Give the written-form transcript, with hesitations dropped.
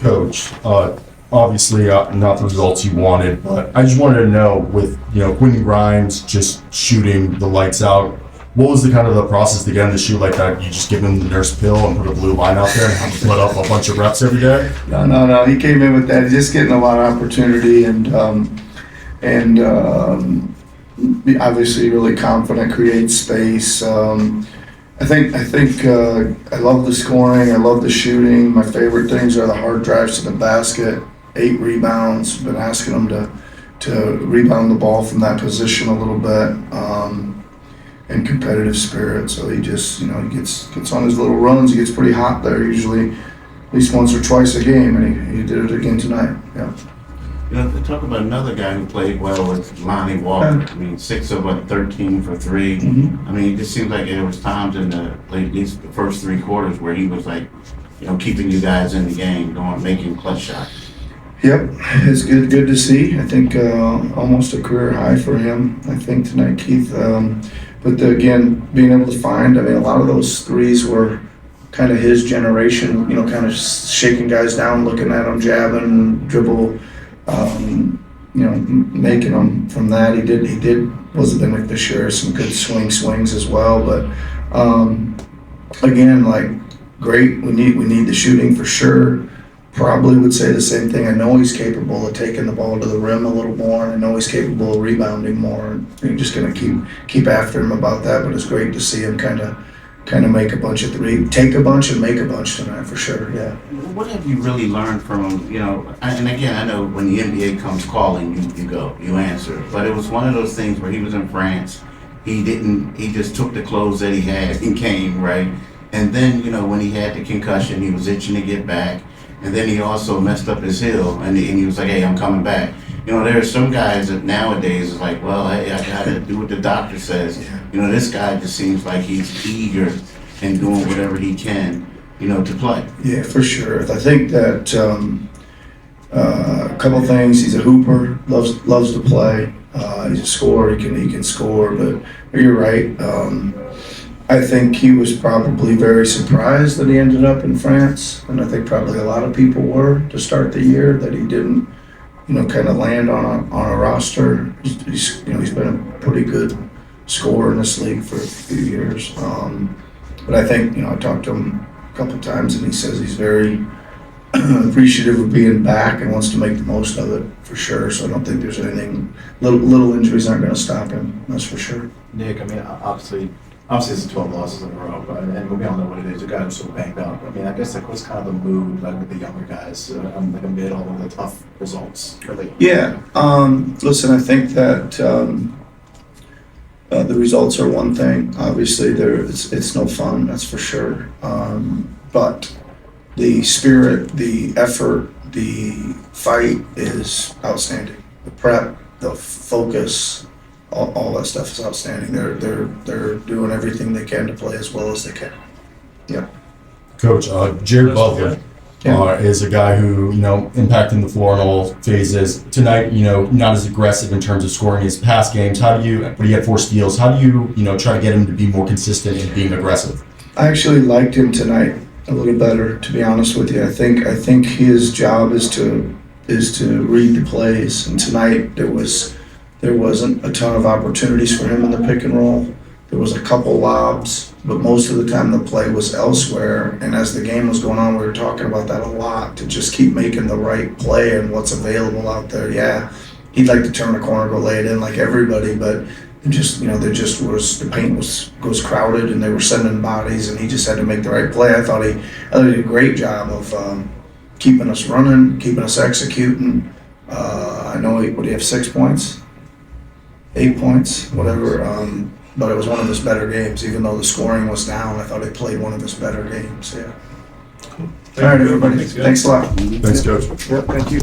Coach, obviously not the results you wanted, but I just wanted to know with, Quentin Grimes just shooting the lights out, what was the kind of the process to get him to shoot like that? You just give him the nurse pill and put a blue line out there and have him put up a bunch of reps every day? No. He came in with that. He's just getting a lot of opportunity and obviously really confident, creates space. I think I love the scoring. I love the shooting. My favorite things are the hard drives to the basket, 8 rebounds. Been asking him to rebound the ball from that position a little bit, and competitive spirit. So he just, he gets on his little runs. He gets pretty hot there usually, at least once or twice a game, and he did it again tonight. Yeah. Talk about another guy who played well with Lonnie Walker. I mean, 6 of 13 for 3. Mm-hmm. I mean, it just seems like there was times in at least the first 3 quarters where he was like, keeping you guys in the game, making clutch shots. Yep, it's good to see. I think almost a career high for him. I think tonight, Keith. But again, being able to find, a lot of those threes were kind of his generation. Kind of shaking guys down, looking at them, jabbing, dribble. Making them from that. He did was a beneficiary of some good swings as well. But again, great. We need the shooting for sure. Probably would say the same thing. I know he's capable of taking the ball to the rim a little more. I know he's capable of rebounding more. You're just gonna keep after him about that. But it's great to see him kind of make a bunch of three, take a bunch and make a bunch tonight for sure. Yeah. What have you really learned from him? And again, I know when the NBA comes calling, you go, you answer. But it was one of those things where he was in France. He just took the clothes that he had and came, right? And then, when he had the concussion, he was itching to get back. And then he also messed up his heel, and he was like, hey, I'm coming back. There are some guys that nowadays is like, well, hey, I got to do what the doctor says. Yeah. This guy just seems like he's eager and doing whatever he can, to play. Yeah, for sure. I think that a couple things. He's a hooper, loves to play. He's a scorer. He can score. But you're right. I think he was probably very surprised that he ended up in France, and I think probably a lot of people were to start the year that he didn't, kind of land on a roster. He's been a pretty good scorer in this league for a few years. But I think, I talked to him a couple times, and he says he's very appreciative of being back and wants to make the most of it for sure. So I don't think there's anything. Little injuries aren't going to stop him. That's for sure. Nick, obviously it's 12 losses in a row, and we all know what it is. The guys are so banged up. I guess what's kind of the mood with the younger guys amid all of the tough results? Really? Yeah. Listen, I think that the results are one thing. Obviously, it's no fun. That's for sure. But the spirit, the effort, the fight is outstanding. The prep, the focus. All that stuff is outstanding. They're doing everything they can to play as well as they can. Yeah. Coach, Jared Butler is a guy who, impacting the floor in all phases. Tonight, not as aggressive in terms of scoring his past games. But he had 4 steals. How do you, try to get him to be more consistent in being aggressive? I actually liked him tonight a little better, to be honest with you. I think his job is to read the plays, and tonight there wasn't a ton of opportunities for him in the pick and roll. There was a couple lobs, but most of the time the play was elsewhere. And as the game was going on, we were talking about that a lot, to just keep making the right play and what's available out there. Yeah, he'd like to turn a corner, go lay it in like everybody, but the paint was crowded and they were sending bodies, and he just had to make the right play. I thought he did a great job of keeping us running, keeping us executing. I know what do you have, 6 points? 8 points, whatever, but it was one of his better games. Even though the scoring was down, I thought he played one of his better games. Yeah. Cool. All right, everybody. Thanks a lot. Thanks, Coach. Yep, thank you.